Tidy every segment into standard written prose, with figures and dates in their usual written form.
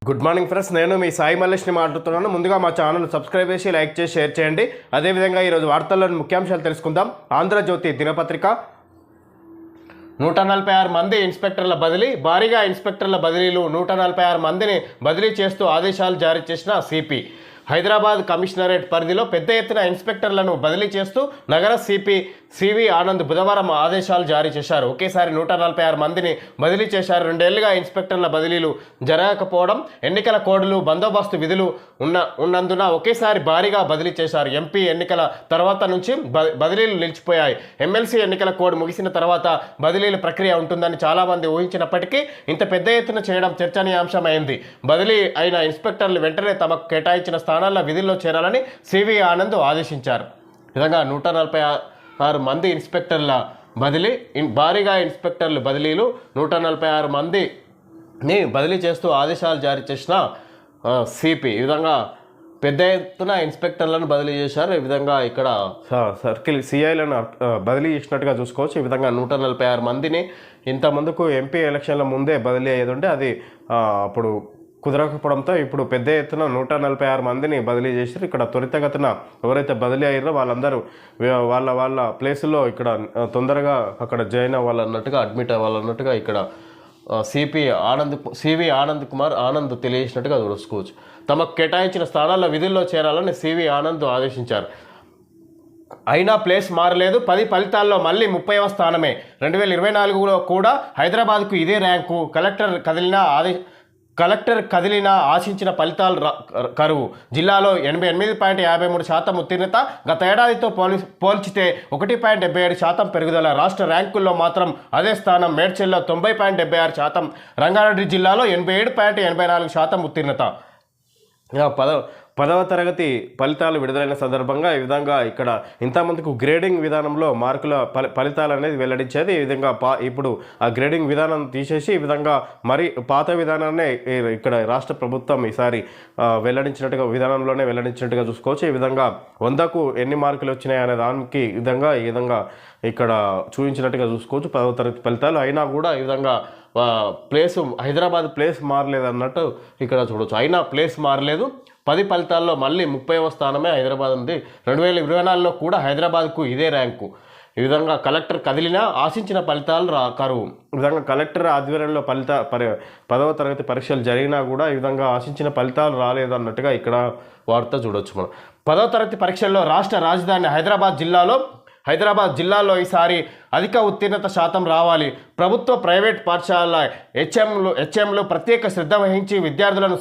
Good morning friends, నేను మీ సాయి మల్లేష్ని మాట్లాడుతున్నాను. ముందుగా మా ఛానల్ సబ్స్క్రైబ్ చేసి లైక్ చేసి షేర్ చేయండి. అదేవిధంగా ఈరోజు వార్తల్లోని ముఖ్యాంశాలు తెలుసుకుందాం. ఆంధ్రజ్యోతి దినపత్రిక 146 మంది ఇన్స్పెక్టర్ల బదిలీ, భారీగా ఇన్స్పెక్టర్ల బదిలీలు. 146 మందిని బదిలీ చేస్తూ ఆదేశాలు జారీ చేసిన సిపి. హైదరాబాద్ కమిషనరేట్ పరిధిలో పెద్ద ఎత్తున ఇన్స్పెక్టర్లను బదిలీ చేస్తూ నగర సిపి సివి ఆనంద్ బుధవారం ఆదేశాలు జారీ చేశారు. ఒకేసారి 146 మందిని బదిలీ చేశారు. 2 ఏళ్లుగా ఇన్స్పెక్టర్ల బదిలీలు జరగకపోవడం, ఎన్నికల కోడ్లు, బందోబస్తు విధులు ఉన్నందున ఒకేసారి భారీగా బదిలీ చేశారు. ఎంపీ ఎన్నికల తర్వాత నుంచి బదిలీలు నిలిచిపోయాయి. ఎమ్మెల్సీ ఎన్నికల కోడ్ ముగిసిన తర్వాత బదిలీల ప్రక్రియ ఉంటుందని చాలామంది ఊహించినప్పటికీ ఇంత పెద్ద ఎత్తున చేయడం చర్చనీయాంశమైంది. బదిలీ అయిన ఇన్స్పెక్టర్లు వెంటనే తమకు కేటాయించిన స్థానాల్లో విధుల్లో చేరాలని సివి ఆనంద్ ఆదేశించారు. విధంగా 146 మంది ఇన్స్పెక్టర్ల బదిలీ, భారీగా ఇన్స్పెక్టర్లు బదిలీలు. 146 మందిని బదిలీ చేస్తూ ఆదేశాలు జారీ చేసిన సిపి. ఈ విధంగా పెద్ద ఎత్తున ఇన్స్పెక్టర్లను బదిలీ చేశారు. ఈ విధంగా ఇక్కడ సర్కిల్ సిఐలను బదిలీ చేసినట్టుగా చూసుకోవచ్చు. ఈ విధంగా 146 మందిని ఇంత ముందుకు ఎంపీ ఎలక్షన్ల ముందే బదిలీ అయ్యేది ఉంటే అది అప్పుడు కుదరకపోవడంతో ఇప్పుడు పెద్ద ఎత్తున 146 మందిని బదిలీ చేశారు. ఇక్కడ త్వరితగతిన ఎవరైతే బదిలీ అయ్యారో వాళ్ళందరూ వాళ్ళ ప్లేసుల్లో ఇక్కడ తొందరగా అక్కడ జాయిన్ అవ్వాలన్నట్టుగా, అడ్మిట్ అవ్వాలన్నట్టుగా ఇక్కడ సివి ఆనంద్ కుమార్ ఆనంద్ తెలియజేసినట్టుగా చూసుకోవచ్చు. తమకు కేటాయించిన స్థానాల్లో విధుల్లో చేరాలని సివి ఆనంద్ ఆదేశించారు. అయినా ప్లేస్ మారలేదు. 10 ఫలితాల్లో మళ్ళీ 30వ స్థానమే. 2024లో కూడా హైదరాబాద్కు ఇదే ర్యాంకు. కలెక్టర్ కదిలిన ఆశించిన ఫలితాలు కరువు. జిల్లాలో 88.53% ఉత్తీర్ణత. గత ఏడాదితో పోల్చితే 1.77% పెరుగుదల. రాష్ట్ర ర్యాంకుల్లో మాత్రం అదే స్థానం. మేడ్చల్లో 90.76%. రంగారెడ్డి జిల్లాలో 87.84% ఉత్తీర్ణత. 10వ తరగతి ఫలితాలు విడుదలైన సందర్భంగా ఈ విధంగా ఇక్కడ ఇంతమందికి గ్రేడింగ్ విధానంలో మార్కుల ఫలితాలు అనేది వెల్లడించేది. ఈ విధంగా ఇప్పుడు ఆ గ్రేడింగ్ విధానం తీసేసి ఈ విధంగా మరి పాత విధానాన్ని ఇక్కడ రాష్ట్ర ప్రభుత్వం ఈసారి విధానంలోనే వెల్లడించినట్టుగా చూసుకోవచ్చు. ఈ విధంగా 100కు ఎన్ని మార్కులు వచ్చినాయి అనే దానికి ఈ విధంగా ఇక్కడ చూపించినట్టుగా చూసుకోవచ్చు 10వ తరగతి ఫలితాలు. అయినా కూడా ఈ విధంగా హైదరాబాద్ ప్లేస్ మారలేదు అన్నట్టు ఇక్కడ చూడవచ్చు. అయినా ప్లేస్ మారలేదు. 10 ఫలితాల్లో మళ్ళీ 30వ స్థానమే హైదరాబాద్ ఉంది. 2024లో కూడా హైదరాబాద్కు ఇదే ర్యాంకు. ఈ విధంగా కలెక్టర్ కదిలినా ఆశించిన ఫలితాలు కరువు. ఈ విధంగా కలెక్టర్ ఆధ్వర్యంలో 10వ తరగతి పరీక్షలు జరిగినా కూడా ఈ విధంగా ఆశించిన ఫలితాలు రాలేదు అన్నట్టుగా ఇక్కడ వార్త చూడవచ్చు మనం. 10వ తరగతి పరీక్షల్లో రాష్ట్ర రాజధాని హైదరాబాద్ జిల్లాలో ఈసారి అధిక ఉత్తీర్ణత శాతం రావాలి. ప్రభుత్వ ప్రైవేట్ పాఠశాలల హెచ్ఎంలు ప్రత్యేక శ్రద్ధ వహించి విద్యార్థులను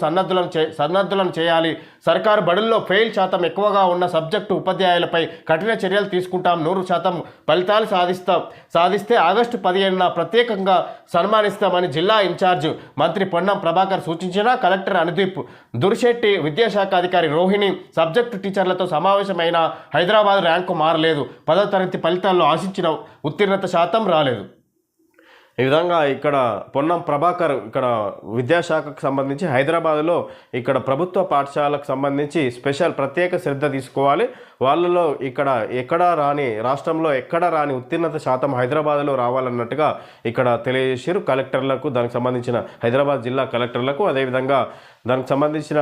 సన్నద్ధులను చేయాలి. సర్కారు బడుల్లో ఫెయిల్ శాతం ఎక్కువగా ఉన్న సబ్జెక్టు ఉపాధ్యాయులపై కఠిన చర్యలు తీసుకుంటాం. 100% ఫలితాలు సాధిస్తే ఆగస్టు 15న ప్రత్యేకంగా సన్మానిస్తామని జిల్లా ఇన్ఛార్జ్ మంత్రి పొన్నం ప్రభాకర్ సూచించిన కలెక్టర్ అనుదీప్ దుర్శెట్టి, విద్యాశాఖ అధికారి రోహిణి సబ్జెక్టు టీచర్లతో సమావేశమైన హైదరాబాద్ ర్యాంకు మారలేదు. 10వ తరగతి ఫలితాల్లో ఆశించిన ఉత్తీర్ణత శాతం రాలేదు. ఈ విధంగా ఇక్కడ పొన్నం ప్రభాకర్ ఇక్కడ విద్యాశాఖకు సంబంధించి హైదరాబాద్లో ఇక్కడ ప్రభుత్వ పాఠశాలకు సంబంధించి ప్రత్యేక శ్రద్ధ తీసుకోవాలి. వాళ్ళలో రాష్ట్రంలో ఎక్కడ రాని ఉత్తీర్ణత శాతం హైదరాబాద్లో రావాలన్నట్టుగా ఇక్కడ తెలియజేశారు కలెక్టర్లకు, దానికి సంబంధించిన హైదరాబాద్ జిల్లా కలెక్టర్లకు. అదేవిధంగా దానికి సంబంధించిన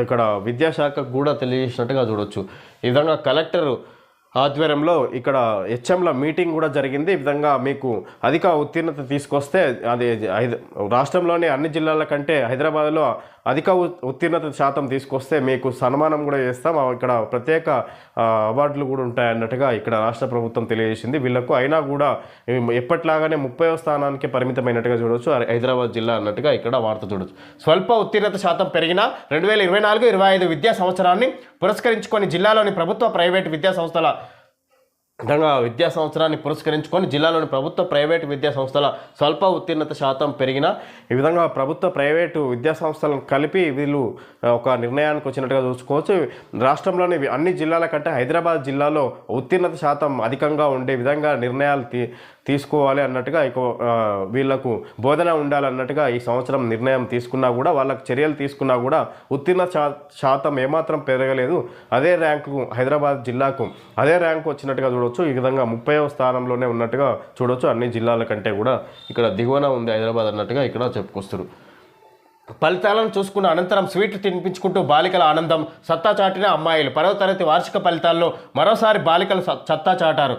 ఇక్కడ విద్యాశాఖకు కూడా తెలియజేసినట్టుగా చూడవచ్చు. ఈ విధంగా కలెక్టర్ ఆధ్వర్యంలో ఇక్కడ హెచ్ఎంల మీటింగ్ కూడా జరిగింది. ఈ విధంగా మీకు అధిక ఉత్తీర్ణత తీసుకొస్తే అది రాష్ట్రంలోని అన్ని జిల్లాల కంటే హైదరాబాద్లో అధిక ఉత్తీర్ణత శాతం తీసుకొస్తే మీకు సన్మానం కూడా చేస్తాం, ఇక్కడ ప్రత్యేక అవార్డులు కూడా ఉంటాయన్నట్టుగా ఇక్కడ రాష్ట్ర ప్రభుత్వం తెలియజేసింది వీళ్ళకు. అయినా కూడా ఎప్పటిలాగానే 30వ స్థానానికి పరిమితమైనట్టుగా చూడవచ్చు హైదరాబాద్ జిల్లా అన్నట్టుగా ఇక్కడ వార్త చూడవచ్చు. స్వల్ప ఉత్తీర్ణత శాతం పెరిగిన 2024-25 విద్యా సంవత్సరాన్ని పురస్కరించుకొని జిల్లాలోని ప్రభుత్వ ప్రైవేటు విద్యా సంస్థల విద్యా సంవత్సరాన్ని పురస్కరించుకొని జిల్లాలోని ప్రభుత్వ ప్రైవేటు విద్యా సంస్థల స్వల్ప ఉత్తీర్ణత శాతం పెరిగిన ఈ విధంగా ప్రభుత్వ ప్రైవేటు విద్యా సంస్థలను కలిపి వీళ్ళు ఒక నిర్ణయానికి వచ్చినట్టుగా చూసుకోవచ్చు. రాష్ట్రంలోని అన్ని జిల్లాల కంటే హైదరాబాద్ జిల్లాలో ఉత్తీర్ణత శాతం అధికంగా ఉండే విధంగా నిర్ణయాలు తీసుకోవాలి అన్నట్టుగా వీళ్లకు బోధన ఉండాలన్నట్టుగా ఈ సంవత్సరం నిర్ణయం తీసుకున్నా కూడా, వాళ్ళకు చర్యలు తీసుకున్నా కూడా ఉత్తీర్ణత శాతం ఏమాత్రం పెరగలేదు. అదే ర్యాంకు హైదరాబాద్ జిల్లాకు అదే ర్యాంకు వచ్చినట్టుగా చూడవచ్చు. ఈ విధంగా 30వ స్థానంలోనే ఉన్నట్టుగా చూడవచ్చు. అన్ని జిల్లాల కంటే కూడా ఇక్కడ దిగువన ఉంది హైదరాబాద్ అన్నట్టుగా ఇక్కడ చెప్పుకొస్తారు. ఫలితాలను చూసుకున్న అనంతరం స్వీట్లు తినిపించుకుంటూ బాలికల ఆనందం సత్తా చాటిన అమ్మాయిలు 10వ తరగతి వార్షిక ఫలితాల్లో మరోసారి బాలికలు సత్తా చాటారు.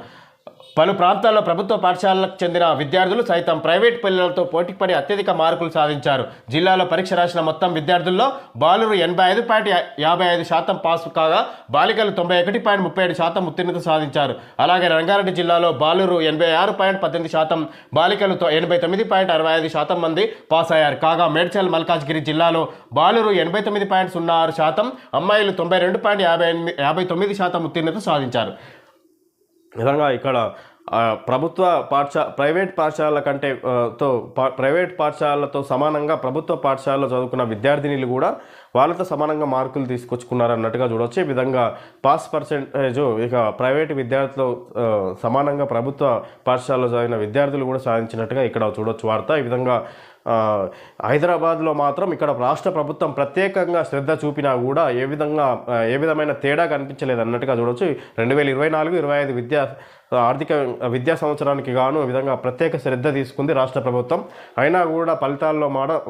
పలు ప్రాంతాల్లో ప్రభుత్వ పాఠశాలలకు చెందిన విద్యార్థులు సైతం ప్రైవేట్ పిల్లలతో పోటీపడి అత్యధిక మార్కులు సాధించారు. జిల్లాలో పరీక్ష రాసిన మొత్తం విద్యార్థుల్లో బాలురు 85.55% పాస్ కాగా బాలికలు 91.37% ఉత్తీర్ణత సాధించారు. అలాగే రంగారెడ్డి జిల్లాలో బాలురు 86.18%, బాలికలు 89.65% మంది పాస్ అయ్యారు. కాగా మేడ్చల్ మల్కాజ్గిరి జిల్లాలో బాలురు 89.06%, అమ్మాయిలు 92.59% ఉత్తీర్ణత సాధించారు. విధంగా ఇక్కడ ప్రైవేట్ పాఠశాలల కంటే ప్రైవేట్ పాఠశాలలతో సమానంగా ప్రభుత్వ పాఠశాలలో చదువుకున్న విద్యార్థినిలు కూడా వాళ్ళతో సమానంగా మార్కులు తీసుకొచ్చుకున్నారన్నట్టుగా చూడవచ్చు. ఈ విధంగా పాస్ పర్సెంటేజ్ ఇక ప్రైవేట్ విద్యార్థులు సమానంగా ప్రభుత్వ పాఠశాలలో చదివిన విద్యార్థులు కూడా సాధించినట్టుగా ఇక్కడ చూడవచ్చు వార్త. ఈ విధంగా హైదరాబాద్లో మాత్రం ఇక్కడ రాష్ట్ర ప్రభుత్వం ప్రత్యేకంగా శ్రద్ధ చూపినా కూడా ఏ విధమైన తేడా కనిపించలేదు అన్నట్టుగా చూడవచ్చు. 2024-25 ఆర్థిక విద్యా సంవత్సరానికి గాను ఈ విధంగా ప్రత్యేక శ్రద్ధ తీసుకుంది రాష్ట్ర ప్రభుత్వం. అయినా కూడా ఫలితాల్లో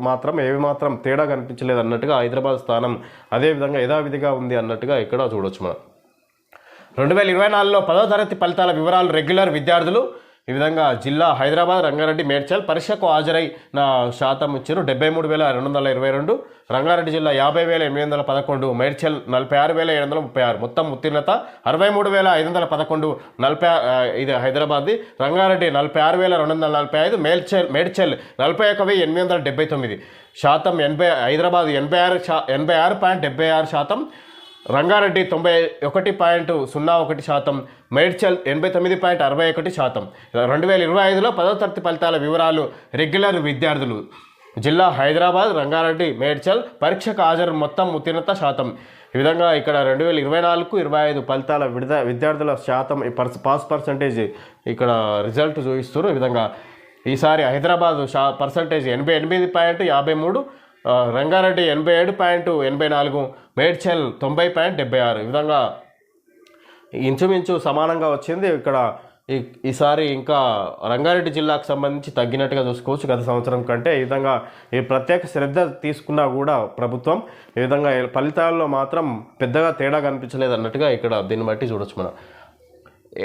మాత్రం ఏమాత్రం తేడా కనిపించలేదు అన్నట్టుగా హైదరాబాద్ స్థానం అదేవిధంగా యథావిధిగా ఉంది అన్నట్టుగా ఇక్కడ చూడవచ్చు. మనం 2024లో 10వ తరగతి ఫలితాల వివరాలు రెగ్యులర్ విద్యార్థులు ఈ విధంగా జిల్లా హైదరాబాద్, రంగారెడ్డి, మేడ్చల్ పరీక్షకు హాజరైన శాతం ఇచ్చారు 73,222, రంగారెడ్డి జిల్లా 50,811, మేడ్చల్ 46,736, మొత్తం ఉత్తీర్ణత 63,511. ఇది హైదరాబాద్ది. రంగారెడ్డి 46,245, మేడ్చల్ 41,879 శాతం, హైదరాబాద్ 86.76%, రంగారెడ్డి 91.01%, మేడ్చల్ 89.61%. 2025లో 10వ తరగతి ఫలితాల వివరాలు రెగ్యులర్ విద్యార్థులు జిల్లా హైదరాబాద్, రంగారెడ్డి, మేడ్చల్ పరీక్షకు హాజరు మొత్తం ఉత్తీర్ణత శాతం. ఈ విధంగా ఇక్కడ 2024-25 ఫలితాల విద్యార్థుల శాతం పాస్ పర్సంటేజ్ ఇక్కడ రిజల్ట్ చూపిస్తారు. ఈ విధంగా ఈసారి హైదరాబాద్ పర్సంటేజ్ 88.53, రంగారెడ్డి 87.84, మేడ్చల్ 90.76. ఈ విధంగా ఇంచుమించు సమానంగా వచ్చింది. ఇక్కడ ఈసారి ఇంకా రంగారెడ్డి జిల్లాకు సంబంధించి తగ్గినట్టుగా చూసుకోవచ్చు గత సంవత్సరం కంటే. ఈ విధంగా ఈ ప్రత్యేక శ్రద్ధ తీసుకున్నా కూడా ప్రభుత్వం ఈ విధంగా ఫలితాల్లో మాత్రం పెద్దగా తేడా కనిపించలేదు అన్నట్టుగా ఇక్కడ దీన్ని బట్టి చూడొచ్చు. మనం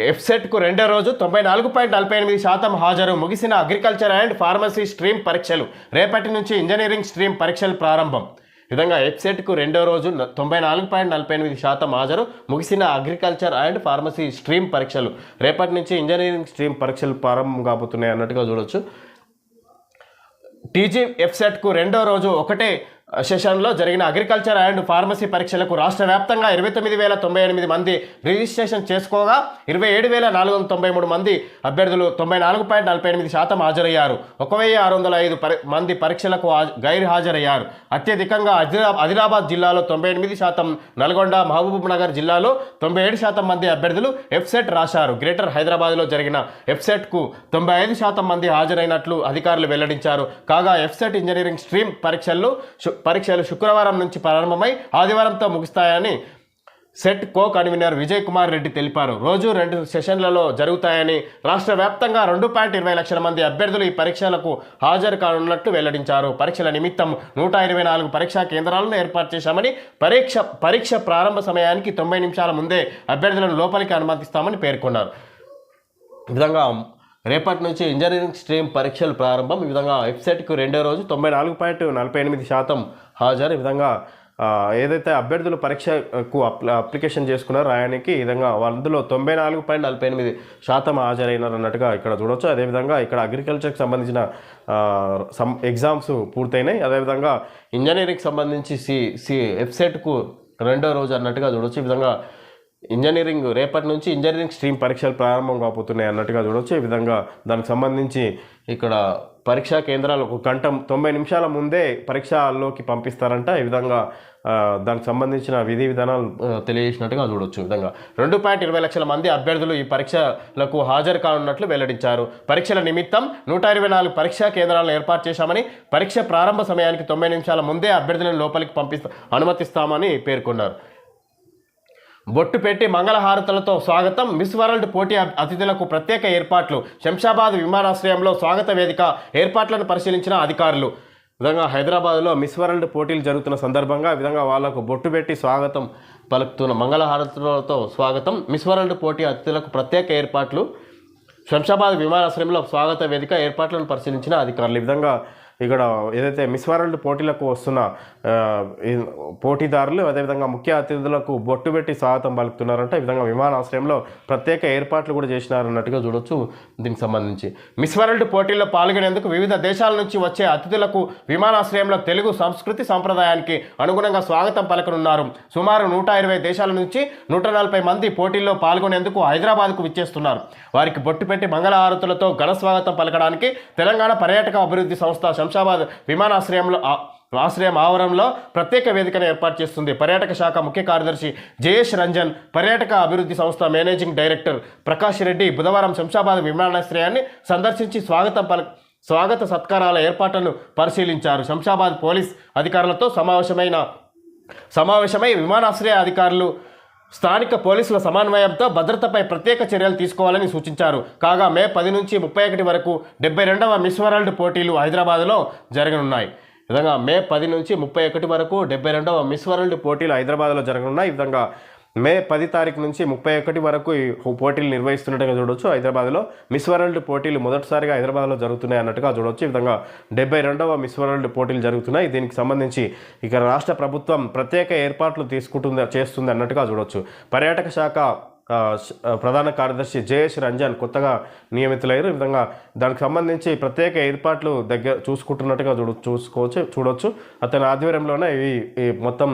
ఎఫ్సెట్కు రెండో రోజు 94.48% హాజరు. ముగిసిన అగ్రికల్చర్ అండ్ ఫార్మసీ స్ట్రీమ్ పరీక్షలు. రేపటి నుంచి ఇంజనీరింగ్ స్ట్రీమ్ పరీక్షలు ప్రారంభం. ఈ విధంగా ఎఫ్సెట్కు రెండో రోజు 94.48% హాజరు. ముగిసిన అగ్రికల్చర్ అండ్ ఫార్మసీ స్ట్రీమ్ పరీక్షలు. రేపటి నుంచి ఇంజనీరింగ్ స్ట్రీమ్ పరీక్షలు ప్రారంభం కాబోతున్నాయి అన్నట్టుగా చూడవచ్చు. టీజీ ఎఫ్సెట్కు రెండో రోజు ఒకటే సెషన్లో జరిగిన అగ్రికల్చర్ అండ్ ఫార్మసీ పరీక్షలకు రాష్ట్ర వ్యాప్తంగా 29,098 మంది రిజిస్ట్రేషన్ చేసుకోగా 27,493 మంది అభ్యర్థులు 94.48% హాజరయ్యారు. 1,605 మంది పరీక్షలకు గైర్ హాజరయ్యారు. అత్యధికంగా ఆదిలాబాద్ జిల్లాలో 98%, నల్గొండ, మహబూబ్ నగర్ జిల్లాలో 97% మంది అభ్యర్థులు ఎఫ్సెట్ రాశారు. గ్రేటర్ హైదరాబాద్లో జరిగిన ఎఫ్సెట్కు 95% మంది హాజరైనట్లు అధికారులు వెల్లడించారు. కాగా ఎఫ్సెట్ ఇంజనీరింగ్ స్ట్రీమ్ పరీక్షలు శుక్రవారం నుంచి ప్రారంభమై ఆదివారంతో ముగుస్తాయని SET co convener Vijay Kumar Reddy తెలిపారు. రోజు 2 సెషన్లలో జరుగుతాయని, రాష్ట్ర వ్యాప్తంగా 2.20 లక్షల మంది అభ్యర్థులు ఈ పరీక్షలకు హాజరు కానున్నట్లు వెల్లడించారు. పరీక్షల నిమిత్తం 124 పరీక్షా కేంద్రాలను ఏర్పాటు చేశామని, పరీక్ష ప్రారంభ సమయానికి 90 నిమిషాల ముందే అభ్యర్థులను లోపలికి అనుమతిస్తామని పేర్కొన్నారు. ఈ విధంగా రేపటి నుంచి ఇంజనీరింగ్ స్ట్రీమ్ పరీక్షలు ప్రారంభం. ఈ విధంగా ఎఫ్సెట్కు రెండో రోజు 94.48% హాజరు. ఈ విధంగా ఏదైతే అభ్యర్థులు పరీక్షకు అప్లికేషన్ చేసుకున్నారో రాయడానికి ఈ విధంగా అందులో 94.48% హాజరైనారు అన్నట్టుగా ఇక్కడ చూడవచ్చు. అదేవిధంగా ఇక్కడ అగ్రికల్చర్కి సంబంధించిన ఎగ్జామ్స్ పూర్తయినాయి. అదేవిధంగా ఇంజనీరింగ్కి సంబంధించి ఎఫ్సెట్కు రెండో రోజు అన్నట్టుగా చూడవచ్చు. ఈ విధంగా రేపటి నుంచి ఇంజనీరింగ్ స్ట్రీమ్ పరీక్షలు ప్రారంభం కాబోతున్నాయి అన్నట్టుగా చూడవచ్చు. ఈ విధంగా దానికి సంబంధించి ఇక్కడ పరీక్షా కేంద్రాలు 1 గంట 90 నిమిషాల ముందే పరీక్షల్లోకి పంపిస్తారంట. ఈ విధంగా దానికి సంబంధించిన విధి విధానాలు తెలియజేసినట్టుగా చూడవచ్చు. ఈ విధంగా 2.20 లక్షల మంది అభ్యర్థులు ఈ పరీక్షలకు హాజరు కానున్నట్లు వెల్లడించారు. పరీక్షల నిమిత్తం 124 పరీక్షా కేంద్రాలను ఏర్పాటు చేశామని, పరీక్ష ప్రారంభ సమయానికి 90 నిమిషాల ముందే అభ్యర్థులను లోపలికి అనుమతిస్తామని పేర్కొన్నారు. బొట్టు పెట్టి మంగళహారతులతో స్వాగతం. మిస్ వరల్డ్ పోటీ అతిథులకు ప్రత్యేక ఏర్పాట్లు. శంషాబాద్ విమానాశ్రయంలో స్వాగత వేదిక ఏర్పాట్లను పరిశీలించిన అధికారులు. విధంగా హైదరాబాద్లో మిస్ వరల్డ్ పోటీలు జరుగుతున్న సందర్భంగా ఈ విధంగా వాళ్లకు బొట్టు పెట్టి స్వాగతం పలుకుతున్న మంగళహారతులతో స్వాగతం. మిస్ వరల్డ్ పోటీ అతిథులకు ప్రత్యేక ఏర్పాట్లు. శంషాబాద్ విమానాశ్రయంలో స్వాగత వేదిక ఏర్పాట్లను పరిశీలించిన అధికారులు. ఈ విధంగా ఇక్కడ ఏదైతే మిస్ వరల్డ్ పోటీలకు వస్తున్న పోటీదారులు అదేవిధంగా ముఖ్య అతిథులకు బొట్టు పెట్టి స్వాగతం పలుకుతున్నారంటే ఈ విధంగా విమానాశ్రయంలో ప్రత్యేక ఏర్పాట్లు కూడా చేసినారన్నట్టుగా చూడొచ్చు. దీనికి సంబంధించి మిస్ వరల్డ్ పోటీల్లో పాల్గొనేందుకు వివిధ దేశాల నుంచి వచ్చే అతిథులకు విమానాశ్రయంలో తెలుగు సంస్కృతి సంప్రదాయానికి అనుగుణంగా స్వాగతం పలకనున్నారు. సుమారు 120 దేశాల నుంచి 140 మంది పోటీల్లో పాల్గొనేందుకు హైదరాబాద్కు విచ్చేస్తున్నారు. వారికి బొట్టు పెట్టి మంగళహారతులతో ఘన స్వాగతం పలకడానికి తెలంగాణ పర్యాటక అభివృద్ధి సంస్థ శంషాబాద్ ఆశ్రయం ఆవరణలో ప్రత్యేక వేదికను ఏర్పాటు చేస్తుంది. పర్యాటక శాఖ ముఖ్య కార్యదర్శి జయేష్ రంజన్, పర్యాటక అభివృద్ధి సంస్థ మేనేజింగ్ డైరెక్టర్ ప్రకాష్ రెడ్డి బుధవారం శంషాబాద్ విమానాశ్రయాన్ని సందర్శించి స్వాగత సత్కారాల ఏర్పాట్లను పరిశీలించారు. శంషాబాద్ పోలీస్ అధికారులతో సమావేశమై విమానాశ్రయ అధికారులు స్థానిక పోలీసుల సమన్వయంతో భద్రతపై ప్రత్యేక చర్యలు తీసుకోవాలని సూచించారు. కాగా మే 10 నుంచి 31 వరకు 72వ మిస్ వరల్డ్ పోటీలు హైదరాబాద్లో జరగనున్నాయి. ఈ విధంగా మే 10 నుంచి 31 వరకు 72వ మిస్ వరల్డ్ పోటీలు హైదరాబాద్లో జరగనున్నాయి. ఈ విధంగా మే 10 తారీఖు నుంచి 31 వరకు ఈ పోటీలు నిర్వహిస్తున్నట్టుగా చూడవచ్చు. హైదరాబాద్లో మిస్ వరల్డ్ పోటీలు మొదటిసారిగా హైదరాబాద్లో జరుగుతున్నాయి అన్నట్టుగా చూడవచ్చు. ఈ విధంగా 72వ మిస్ వరల్డ్ పోటీలు జరుగుతున్నాయి. దీనికి సంబంధించి ఇక రాష్ట్ర ప్రభుత్వం ప్రత్యేక ఏర్పాట్లు చేస్తుంది అన్నట్టుగా చూడవచ్చు. పర్యాటక శాఖ ప్రధాన కార్యదర్శి జయేష్ రంజన్ కొత్తగా నియమితులయ్యారు. ఈ విధంగా దానికి సంబంధించి ప్రత్యేక ఏర్పాట్లు చూసుకుంటున్నట్టుగా చూడవచ్చు. అతని ఆధ్వర్యంలోనే ఈ మొత్తం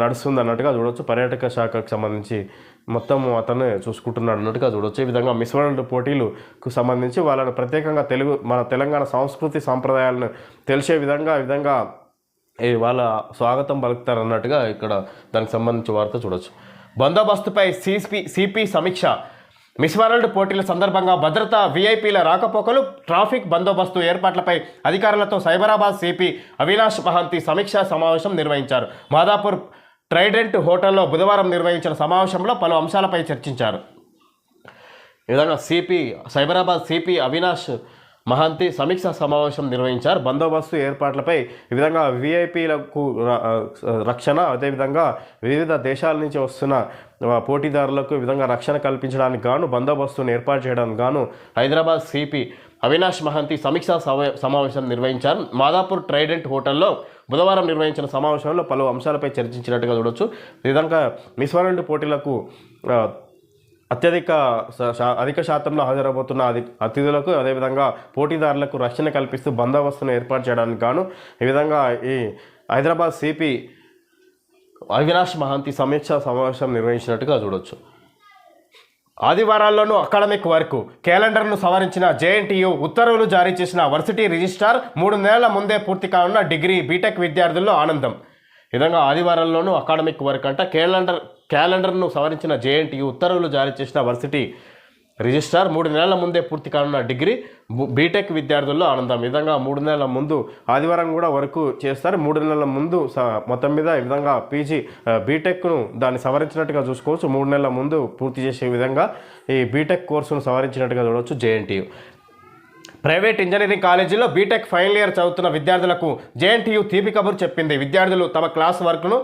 నడుస్తుంది అన్నట్టుగా చూడవచ్చు. పర్యాటక శాఖకు సంబంధించి మొత్తం అతను చూసుకుంటున్నాడు అన్నట్టుగా చూడవచ్చు. ఈ విధంగా మిస్ వరల్డ్ పోటీలకు సంబంధించి వాళ్ళని ప్రత్యేకంగా మన తెలంగాణ సంస్కృతి సాంప్రదాయాలను తెలిసే విధంగా వాళ్ళ స్వాగతం పలుకుతారు అన్నట్టుగా ఇక్కడ దానికి సంబంధించి వార్త చూడవచ్చు. బందోబస్తుపై సిపి సమీక్ష. మిస్ వరల్డ్ పోటీల సందర్భంగా భద్రత, వీఐపీల రాకపోకలు, ట్రాఫిక్ బందోబస్తు ఏర్పాట్లపై అధికారులతో సైబరాబాద్ సిపి అవినాష్ మహంతి సమీక్షా సమావేశం నిర్వహించారు. మాదాపూర్ ట్రైడెంట్ హోటల్లో బుధవారం నిర్వహించిన సమావేశంలో పలు అంశాలపై చర్చించారు. ఈ విధంగా సైబరాబాద్ సిపి అవినాష్ మహంతి సమీక్షా సమావేశం నిర్వహించారు. బందోబస్తు ఏర్పాట్లపై ఈ విధంగా వీఐపీలకు రక్షణ, అదేవిధంగా వివిధ దేశాల నుంచి వస్తున్న పోటీదారులకు ఈ విధంగా రక్షణ కల్పించడానికి గాను బందోబస్తును ఏర్పాటు చేయడానికి గాను హైదరాబాద్ సిపి అవినాష్ మహంతి సమీక్షా సమావేశం నిర్వహించారు. మాదాపూర్ ట్రైడెంట్ హోటల్లో బుధవారం నిర్వహించిన సమావేశంలో పలు అంశాలపై చర్చించినట్టుగా చూడవచ్చు. ఈ విధంగా మిస్ వరల్డ్ పోటీలకు అధిక శాతంలో హాజరబోతున్న అతిథులకు అదేవిధంగా పోటీదారులకు రక్షణ కల్పిస్తూ బందోబస్తును ఏర్పాటు చేయడానికి గాను ఈ విధంగా ఈ హైదరాబాద్ సిపి అవినాష్ మహంతి సమీక్షా సమావేశం నిర్వహించినట్టుగా చూడవచ్చు. ఆదివారాల్లోనూ అకాడమిక్ వర్క్ క్యాలెండర్ను సవరించిన జేఎన్టీయూ ఉత్తర్వులు జారీ చేసిన వర్సిటీ రిజిస్ట్రార్ 3 నెలల ముందే పూర్తి కానున్న డిగ్రీ బీటెక్ విద్యార్థుల్లో ఆనందం. ఈ విధంగా ఆదివారాల్లోనూ అకాడమిక్ వర్క్ అంట క్యాలెండర్ను సవరించిన జేఎన్టీయూ ఉత్తర్వులు జారీ చేసిన వర్సిటీ రిజిస్ట్రార్ 3 నెలల ముందే పూర్తి కానున్న డిగ్రీ బీటెక్ విద్యార్థుల్లో ఆనందం. ఈ విధంగా 3 నెలల ముందు ఆదివారం కూడా వర్క్ చేస్తారు. 3 నెలల ముందు మొత్తం మీద ఈ విధంగా పీజీ బీటెక్ను దాన్ని సవరించినట్టుగా చూసుకోవచ్చు. 3 నెలల ముందు పూర్తి చేసే విధంగా ఈ బీటెక్ కోర్సును సవరించినట్టుగా చూడవచ్చు జేఎన్టీయూ. ప్రైవేట్ ఇంజనీరింగ్ కాలేజీలో బీటెక్ ఫైనల్ ఇయర్ చదువుతున్న విద్యార్థులకు జేఎన్టీయూ తీపి కబురు చెప్పింది. విద్యార్థులు తమ క్లాస్ వర్క్ను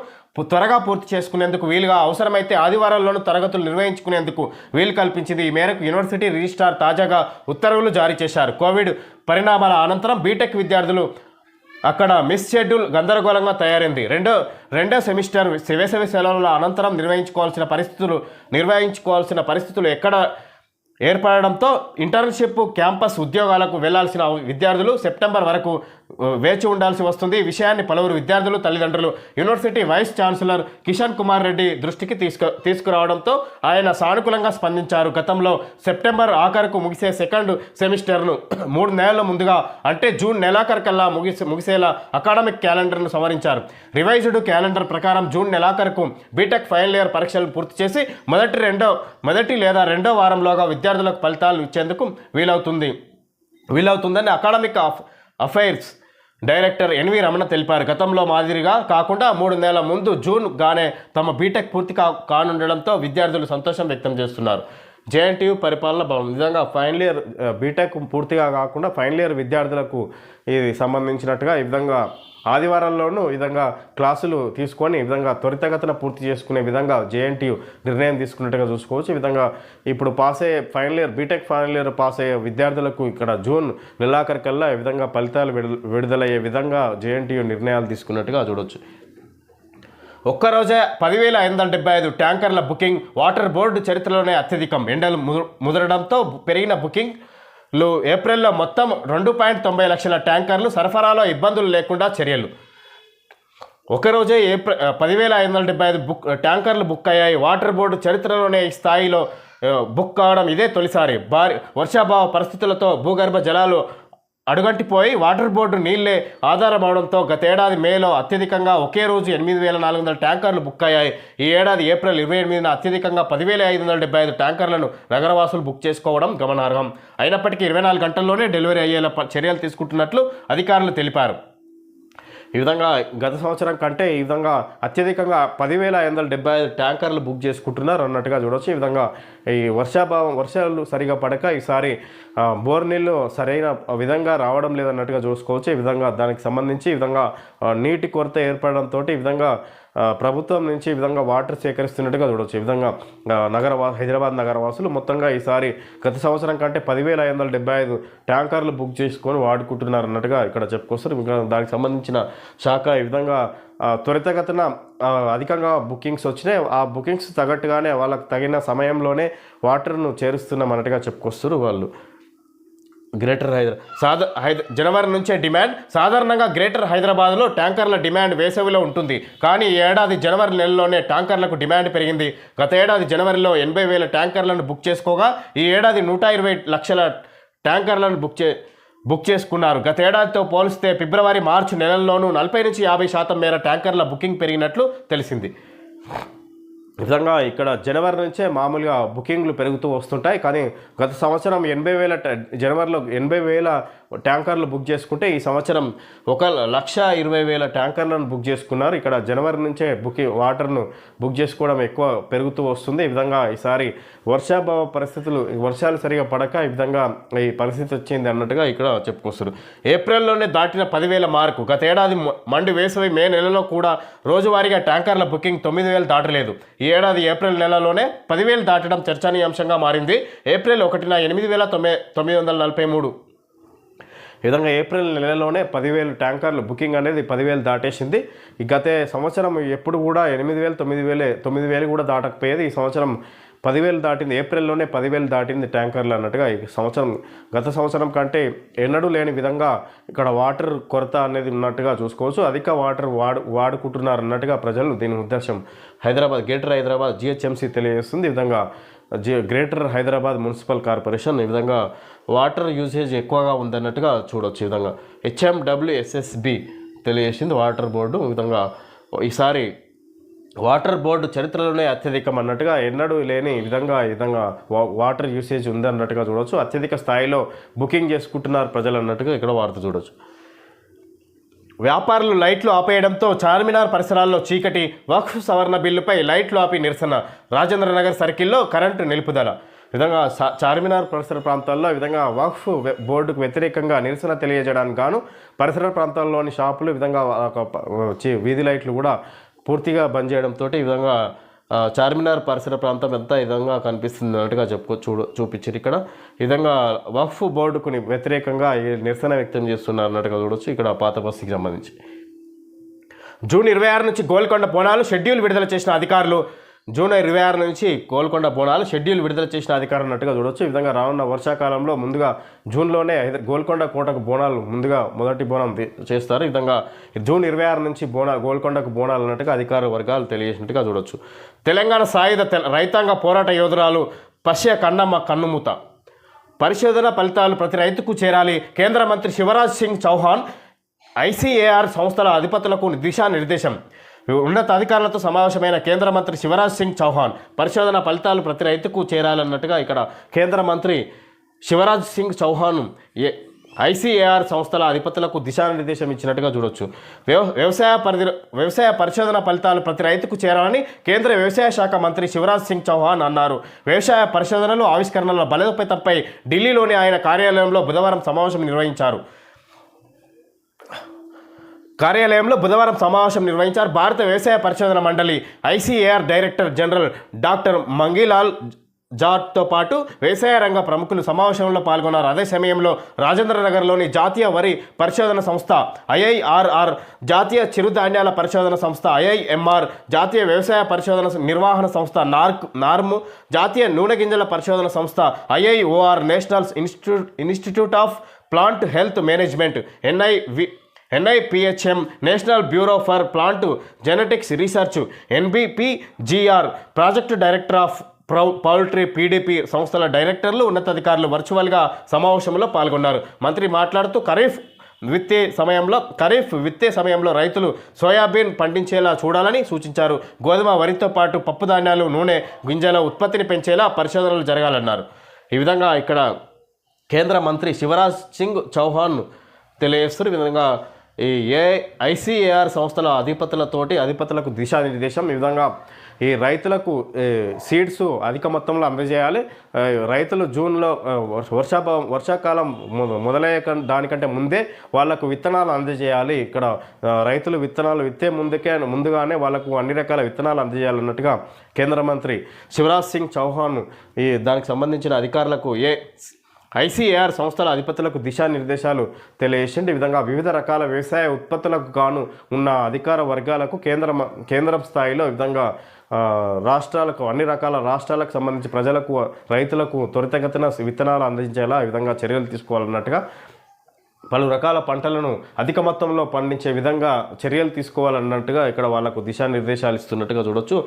త్వరగా పూర్తి చేసుకునేందుకు వీలుగా అవసరమైతే ఆదివారాల్లోనూ తరగతులు నిర్వహించుకునేందుకు వీలు కల్పించింది. ఈ మేరకు యూనివర్సిటీ రిజిస్ట్రార్ తాజాగా ఉత్తర్వులు జారీ చేశారు. కోవిడ్ పరిణామాల అనంతరం బీటెక్ విద్యార్థులు అక్కడ మిస్ షెడ్యూల్ గందరగోళంగా తయారైంది. రెండో సెమిస్టర్ వేసవి సెలవుల అనంతరం నిర్వహించుకోవాల్సిన పరిస్థితులు ఎక్కడ ఏర్పడడంతో ఇంటర్న్షిప్, క్యాంపస్ ఉద్యోగాలకు వెళ్లాల్సిన విద్యార్థులు సెప్టెంబర్ వరకు వేచి ఉండాల్సి వస్తుంది. ఈ విషయాన్ని పలువురు విద్యార్థులు, తల్లిదండ్రులు university vice chancellor Kishan Kumar Reddy దృష్టికి తీసుకురావడంతో ఆయన సానుకూలంగా స్పందించారు. గతంలో సెప్టెంబర్ ఆఖరుకు ముగిసే సెకండ్ సెమిస్టర్ను 3 నెలల ముందుగా అంటే జూన్ నెలాఖరుకల్లా ముగిసేలా అకాడమిక్ క్యాలెండర్ను సవరించారు. రివైజ్డ్ క్యాలెండర్ ప్రకారం జూన్ నెలాఖరుకు బీటెక్ ఫైనల్ ఇయర్ పరీక్షలు పూర్తి చేసి మొదటి లేదా రెండో వారంలోగా విద్యార్థులకు ఫలితాలు ఇచ్చేందుకు వీలవుతుందని academic affairs director NV Ramana తెలిపారు. గతంలో మాదిరిగా కాకుండా 3 నెలల ముందు జూన్ గానే తమ బీటెక్ పూర్తి కానుండడంతో విద్యార్థులు సంతోషం వ్యక్తం చేస్తున్నారు. జేఎన్టీయూ పరిపాలన భవన్. ఈ విధంగా ఫైనల్ ఇయర్ బీటెక్ పూర్తిగా కాకుండా ఫైనల్ ఇయర్ విద్యార్థులకు ఇది సంబంధించినట్టుగా ఈ విధంగా ఆదివారాల్లోనూ ఈ విధంగా క్లాసులు తీసుకొని ఈ విధంగా త్వరితగతిన పూర్తి చేసుకునే విధంగా జేఎన్టీయూ నిర్ణయం తీసుకున్నట్టుగా చూసుకోవచ్చు. ఈ విధంగా ఇప్పుడు పాస్ అయ్యే final year BTech final year pass అయ్యే విద్యార్థులకు ఇక్కడ జూన్ నెలాఖరికల్లా ఈ విధంగా ఫలితాలు విడుదలయ్యే విధంగా జేఎన్టీయూ నిర్ణయాలు తీసుకున్నట్టుగా చూడొచ్చు. ఒక్కరోజే 10,575 ట్యాంకర్ల బుకింగ్. వాటర్ బోర్డు చరిత్రలోనే అత్యధికం. ఎండలు ముదరడంతో పెరిగిన బుకింగ్లు. ఏప్రిల్లో మొత్తం 2.90 లక్షల ట్యాంకర్లు. సరఫరాలో ఇబ్బందులు లేకుండా చర్యలు. ఒకరోజే 10,575 ట్యాంకర్లు బుక్ అయ్యాయి. వాటర్ బోర్డు చరిత్రలోనే ఈ స్థాయిలో బుక్ కావడం ఇదే తొలిసారి. భారీ వర్షాభావ పరిస్థితులతో భూగర్భ జలాలు అడుగంటిపోయి వాటర్ బోర్డు నీళ్లే ఆధారం అవడంతో గతేడాది మేలో అత్యధికంగా ఒకే రోజు 8,400 ట్యాంకర్లు బుక్ అయ్యాయి. ఈ ఏడాది ఏప్రిల్ 28న అత్యధికంగా 10,575 ట్యాంకర్లను నగరవాసులు బుక్ చేసుకోవడం గమనార్హం. అయినప్పటికీ 24 గంటల్లోనే డెలివరీ అయ్యేలా చర్యలు తీసుకుంటున్నట్లు అధికారులు తెలిపారు. ఈ విధంగా గత సంవత్సరం కంటే ఈ విధంగా అత్యధికంగా 10,575 ట్యాంకర్లు బుక్ చేసుకుంటున్నారు అన్నట్టుగా చూడవచ్చు. ఈ విధంగా ఈ వర్షాలు సరిగా పడక ఈసారి బోర్ నీళ్ళు సరైన విధంగా రావడం లేదన్నట్టుగా చూసుకోవచ్చు. ఈ విధంగా దానికి సంబంధించి ఈ విధంగా నీటి కొరత ఏర్పడడంతో ఈ విధంగా ప్రభుత్వం నుంచి ఈ విధంగా వాటర్ సేకరిస్తున్నట్టుగా చూడవచ్చు. ఈ విధంగా హైదరాబాద్ నగరవాసులు మొత్తంగా ఈసారి గత సంవత్సరం కంటే 10,575 ట్యాంకర్లు బుక్ చేసుకొని వాడుకుంటున్నారు అన్నట్టుగా ఇక్కడ చెప్పుకొస్తారు. ఇంకా దానికి సంబంధించిన శాఖ ఈ విధంగా త్వరితగతిన అధికంగా బుకింగ్స్ వచ్చినాయి. ఆ బుకింగ్స్ తగ్గట్టుగానే వాళ్ళకి తగిన సమయంలోనే వాటర్ను చేరుస్తున్నాం అన్నట్టుగా చెప్పుకొస్తారు వాళ్ళు. గ్రేటర్ జనవరి నుంచే డిమాండ్. సాధారణంగా గ్రేటర్ హైదరాబాద్లో ట్యాంకర్ల డిమాండ్ వేసవిలో ఉంటుంది. కానీ ఈ ఏడాది జనవరి నెలలోనే ట్యాంకర్లకు డిమాండ్ పెరిగింది. గత ఏడాది జనవరిలో 80,000 ట్యాంకర్లను బుక్ చేసుకోగా ఈ ఏడాది 120 లక్షల ట్యాంకర్లను బుక్ చేసుకున్నారు. గత ఏడాదితో పోలిస్తే ఫిబ్రవరి మార్చి నెలల్లోనూ 40-50% మేర ట్యాంకర్ల బుకింగ్ పెరిగినట్లు తెలిసింది. ఈ విధంగా ఇక్కడ జనవరి నుంచే మామూలుగా బుకింగ్లు పెరుగుతూ వస్తుంటాయి. కానీ గత సంవత్సరం 80,000 జనవరిలో 80,000 ట్యాంకర్లు బుక్ చేసుకుంటే ఈ సంవత్సరం 1,20,000 ట్యాంకర్లను బుక్ చేసుకున్నారు. ఇక్కడ జనవరి నుంచే వాటర్ను బుక్ చేసుకోవడం ఎక్కువ పెరుగుతూ వస్తుంది. ఈ విధంగా ఈసారి వర్షాభావ పరిస్థితులు వర్షాలు సరిగా పడక ఈ విధంగా ఈ పరిస్థితి వచ్చింది అన్నట్టుగా ఇక్కడ చెప్పుకొస్తారు. ఏప్రిల్లోనే దాటిన 10,000 మార్కు. గత ఏడాది మండు వేసవి మే నెలలో కూడా రోజువారీగా ట్యాంకర్ల బుకింగ్ 9,000 దాటలేదు. ఈ ఏడాది ఏప్రిల్ నెలలోనే 10,000 దాటడం చర్చనీయాంశంగా మారింది. ఏప్రిల్ 1న 8,943. ఈ విధంగా ఏప్రిల్ నెలలోనే 10,000 ట్యాంకర్లు బుకింగ్ అనేది 10,000 దాటేసింది. ఈ గత సంవత్సరం ఎప్పుడు కూడా 8,000, 9,000 కూడా దాటకపోయేది. ఈ సంవత్సరం 10,000 దాటింది. ఏప్రిల్లోనే 10,000 దాటింది ట్యాంకర్లు అన్నట్టుగా. ఈ సంవత్సరం గత సంవత్సరం కంటే ఎన్నడూ లేని విధంగా ఇక్కడ వాటర్ కొరత అనేది ఉన్నట్టుగా చూసుకోవచ్చు. అధిక వాటర్ వాడుకుంటున్నారు అన్నట్టుగా ప్రజలు. దీని ఉద్దేశం గ్రేటర్ హైదరాబాద్ GHMC తెలియజేస్తుంది. ఈ విధంగా గ్రేటర్ హైదరాబాద్ మున్సిపల్ కార్పొరేషన్ ఈ విధంగా వాటర్ యూసేజ్ ఎక్కువగా ఉందన్నట్టుగా చూడవచ్చు. ఈ విధంగా HMWSSB తెలియజేసింది వాటర్ బోర్డు. ఈ విధంగా ఈసారి వాటర్ బోర్డు చరిత్రలోనే అత్యధికం అన్నట్టుగా ఎన్నడూ లేని విధంగా వాటర్ యూసేజ్ ఉందన్నట్టుగా చూడవచ్చు. అత్యధిక స్థాయిలో బుకింగ్ చేసుకుంటున్నారు ప్రజలు అన్నట్టుగా ఇక్కడ వార్త చూడవచ్చు. వ్యాపారులు లైట్లు ఆపేయడంతో చార్మినార్ పరిసరాల్లో చీకటి. వక్ఫ్ సవరణ బిల్లుపై లైట్లు ఆపి నిరసన. రాజేంద్రనగర్ సర్కిల్లో కరెంటు నిలుపుదల. విధంగా చార్మినార్ పరిసర ప్రాంతాల్లో ఈ విధంగా వక్ఫ్ బోర్డుకు వ్యతిరేకంగా నిరసన తెలియజేయడానికి గాను పరిసర ప్రాంతాల్లోని షాపులు ఈ విధంగా వీధి లైట్లు కూడా పూర్తిగా బంద్ చేయడంతో ఈ విధంగా చార్మినార్ పరిసర ప్రాంతం ఎంత ఈ విధంగా కనిపిస్తుంది అన్నట్టుగా చూపించారు. ఇక్కడ ఈ విధంగా వక్ఫ్ బోర్డుకు వ్యతిరేకంగా నిరసన వ్యక్తం చేస్తున్నారు అన్నట్టుగా చూడొచ్చు. ఇక్కడ పాత బస్తీకి సంబంధించి జూన్ 26 నుంచి గోల్కొండ బోనాలు షెడ్యూల్ విడుదల చేసిన అధికారులు. జూన్ 26 నుంచి గోల్కొండ బోనాలు షెడ్యూల్ విడుదల చేసిన అధికారులు అన్నట్టుగా చూడవచ్చు. ఈ విధంగా రానున్న వర్షాకాలంలో ముందుగా జూన్లోనే గోల్కొండ కోటకు బోనాలు ముందుగా మొదటి బోనం చేస్తారు. ఈ విధంగా జూన్ 26 నుంచి గోల్కొండకు బోనాలు అన్నట్టుగా అధికార వర్గాలు తెలియజేసినట్టుగా చూడవచ్చు. తెలంగాణ సాయుధ రైతాంగ పోరాట యోధురాలు పశ్య కన్నమ్మ కన్నుమూత. పరిశోధన ఫలితాలు ప్రతి రైతుకు చేరాలి. కేంద్ర మంత్రి శివరాజ్ సింగ్ చౌహాన్ ICAR సంస్థల అధిపతులకు దిశానిర్దేశం. ఉన్నతాధికారులతో సమావేశమైన కేంద్ర మంత్రి శివరాజ్ సింగ్ చౌహాన్ పరిశోధన ఫలితాలు ప్రతి రైతుకు చేరాలన్నట్టుగా ఇక్కడ కేంద్ర మంత్రి శివరాజ్ సింగ్ చౌహాన్ ఐసీఏఆర్ సంస్థల అధిపతులకు దిశానిర్దేశం ఇచ్చినట్టుగా చూడొచ్చు. వ్యవసాయ పరిశోధన ఫలితాలు ప్రతి రైతుకు చేరాలని కేంద్ర వ్యవసాయ శాఖ మంత్రి శివరాజ్ సింగ్ చౌహాన్ అన్నారు. వ్యవసాయ పరిశోధనలు ఆవిష్కరణల బలోపేతంపై ఢిల్లీలోని ఆయన కార్యాలయంలో బుధవారం సమావేశం నిర్వహించారు. భారత వ్యవసాయ పరిశోధన మండలి ICAR director general doctor Mangilal జాట్తో పాటు వ్యవసాయ రంగ ప్రముఖులు సమావేశంలో పాల్గొన్నారు. అదే సమయంలో రాజేంద్రనగర్లోని జాతీయ వరి పరిశోధన సంస్థ ఐఐఆర్ఆర్, జాతీయ చిరుధాన్యాల పరిశోధన సంస్థ ఐఐఎంఆర్, జాతీయ వ్యవసాయ పరిశోధన నిర్వహణ సంస్థ నార్మ్, జాతీయ నూనె గింజల పరిశోధన సంస్థ IIOR, national institute of plant health management NIPHM, national bureau for plant genetics research NBPGR, project director of poultry PDP సంస్థల డైరెక్టర్లు, ఉన్నతాధికారులు వర్చువల్గా సమావేశంలో పాల్గొన్నారు. మంత్రి మాట్లాడుతూ ఖరీఫ్ విత్తే సమయంలో రైతులు సోయాబీన్ పండించేలా చూడాలని సూచించారు. గోధుమ, వరితో పాటు పప్పు ధాన్యాలు, నూనె గింజల ఉత్పత్తిని పెంచేలా పరిశోధనలు జరగాలన్నారు. ఈ విధంగా ఇక్కడ కేంద్ర మంత్రి శివరాజ్ సింగ్ చౌహాన్ తెలియజేస్తారు. ఈ విధంగా ఈ ఐసీఏఆర్ సంస్థల అధిపతులకు దిశానిర్దేశం. ఈ విధంగా ఈ రైతులకు సీడ్స్ అధిక మొత్తంలో అందజేయాలి. రైతులు జూన్లో వర్షాకాలం మొదలయ్యే దానికంటే ముందే వాళ్ళకు విత్తనాలు అందజేయాలి. ఇక్కడ రైతులు విత్తనాలు విత్తే ముందుగానే వాళ్ళకు అన్ని రకాల విత్తనాలు అందజేయాలన్నట్టుగా కేంద్ర మంత్రి శివరాజ్ సింగ్ చౌహాన్ దానికి సంబంధించిన అధికారులకు ఐసీఏఆర్ సంస్థల అధిపతులకు దిశానిర్దేశాలు తెలియజేసింది. ఈ విధంగా వివిధ రకాల వ్యవసాయ ఉత్పత్తులకు గాను ఉన్న అధికార వర్గాలకు కేంద్రం స్థాయిలో ఈ విధంగా అన్ని రకాల రాష్ట్రాలకు సంబంధించి ప్రజలకు, రైతులకు త్వరితగతిన విత్తనాలు అందించేలా ఈ విధంగా చర్యలు తీసుకోవాలన్నట్టుగా, పలు రకాల పంటలను అధిక మొత్తంలో పండించే విధంగా చర్యలు తీసుకోవాలన్నట్టుగా ఇక్కడ వాళ్లకు దిశానిర్దేశాలు ఇస్తున్నట్టుగా చూడొచ్చు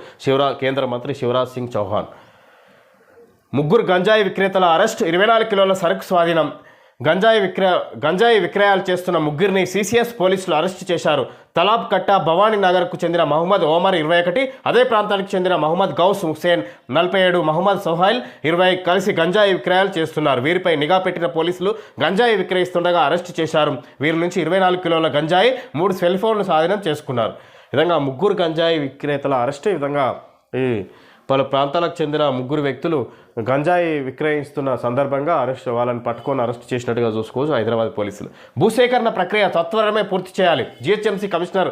కేంద్ర మంత్రి శివరాజ్ సింగ్ చౌహాన్. ముగ్గురు గంజాయి విక్రేతల అరెస్ట్, 24 కిలోల సరుకు స్వాధీనం. గంజాయి విక్రయాలు చేస్తున్న ముగ్గురిని CCS పోలీసులు అరెస్టు చేశారు. తలాబ్ కట్టా భవానీ నగర్కు చెందిన మహమ్మద్ ఓమర్ 21, అదే ప్రాంతానికి చెందిన మహమ్మద్ గౌస్ హుసేన్ 47, మహమ్మద్ సోహైల్ 20 కలిసి గంజాయి విక్రయాలు చేస్తున్నారు. వీరిపై నిఘా పెట్టిన పోలీసులు గంజాయి విక్రయిస్తుండగా అరెస్టు చేశారు. వీరి నుంచి 24 కిలోల గంజాయి, 3 సెల్ ఫోన్లు స్వాధీనం చేసుకున్నారు. ఈ విధంగా ముగ్గురు గంజాయి విక్రేతల అరెస్టు. ఈ విధంగా పలు ప్రాంతాలకు చెందిన ముగ్గురు వ్యక్తులు గంజాయి విక్రయిస్తున్న సందర్భంగా వాళ్ళని పట్టుకొని అరెస్ట్ చేసినట్టుగా చూసుకోవచ్చు హైదరాబాద్ పోలీసులు. భూసేకరణ ప్రక్రియ సత్వరమే పూర్తి చేయాలి. GHMC commissioner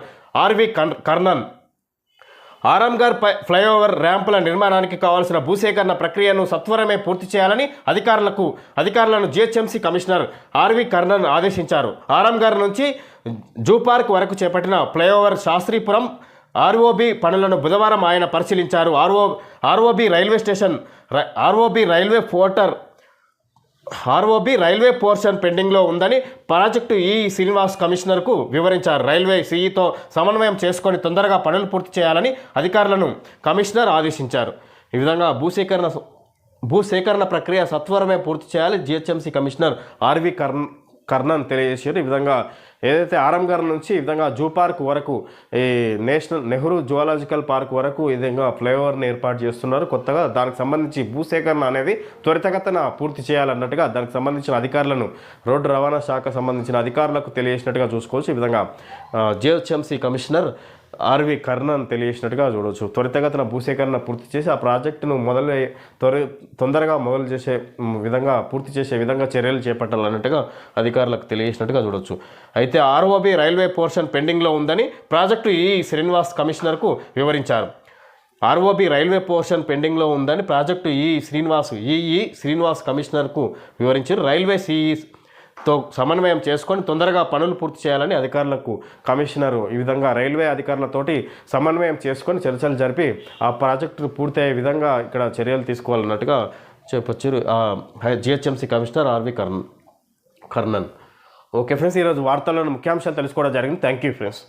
RV Karnan Aramghar flyover ర్యాంపుల నిర్మాణానికి కావాల్సిన భూసేకరణ ప్రక్రియను సత్వరమే పూర్తి చేయాలని అధికారులను GHMC కమిషనర్ RV కర్ణన్ ఆదేశించారు. ఆరాంఘర్ నుంచి జూ పార్క్ వరకు చేపట్టిన ఫ్లైఓవర్ శాస్త్రీపురం ROB పనులను బుధవారం ఆయన పరిశీలించారు. ROB రైల్వే పోర్షన్ పెండింగ్లో ఉందని ప్రాజెక్టు శ్రీనివాస్ కమిషనర్కు వివరించారు. రైల్వే CEతో సమన్వయం చేసుకొని తొందరగా పనులు పూర్తి చేయాలని అధికారులను కమిషనర్ ఆదేశించారు. ఈ విధంగా భూసేకరణ ప్రక్రియ సత్వరమే పూర్తి చేయాలి GHMC కమిషనర్ RV కర్ణన్ తెలియజేశారు. ఈ విధంగా ఏదైతే ఆరాంఘర్ నుంచి ఈ విధంగా జూ పార్క్ వరకు, ఈ నేషనల్ నెహ్రూ జువాలజికల్ పార్క్ వరకు ఈ విధంగా ఫ్లైఓవర్ని ఏర్పాటు చేస్తున్నారు కొత్తగా. దానికి సంబంధించి భూసేకరణ అనేది త్వరితగతిన పూర్తి చేయాలన్నట్టుగా దానికి సంబంధించిన అధికారులను రోడ్డు రవాణా శాఖ సంబంధించిన అధికారులకు తెలియజేసినట్టుగా చూసుకోవచ్చు. ఈ విధంగా GHMC కమిషనర్ RV కర్ణన్ తెలియజేసినట్టుగా చూడవచ్చు. త్వరితగతిన భూసేకరణ పూర్తి చేసి ఆ ప్రాజెక్టును తొందరగా మొదలు చేసే విధంగా పూర్తి చేసే విధంగా చర్యలు చేపట్టాలన్నట్టుగా అధికారులకు తెలియజేసినట్టుగా చూడవచ్చు. అయితే ROB రైల్వే పోర్షన్ పెండింగ్లో ఉందని ప్రాజెక్టు శ్రీనివాస్ కమిషనర్కు వివరించారు. ROB రైల్వే పోర్షన్ పెండింగ్లో ఉందని ప్రాజెక్టు శ్రీనివాస్ కమిషనర్కు వివరించారు. రైల్వే CEతో సమన్వయం చేసుకొని తొందరగా పనులు పూర్తి చేయాలని అధికారులకు కమిషనరు ఈ విధంగా రైల్వే అధికారులతోటి సమన్వయం చేసుకొని చర్చలు జరిపి ఆ ప్రాజెక్టు పూర్తయ్యే విధంగా ఇక్కడ చర్యలు తీసుకోవాలన్నట్టుగా చెప్పొచ్చారు GHMC commissioner RV Karnan. Okay friends, ఈరోజు వార్తల్లోని ముఖ్యాంశాలు తెలుసుకోవడం జరిగింది. Thank you friends.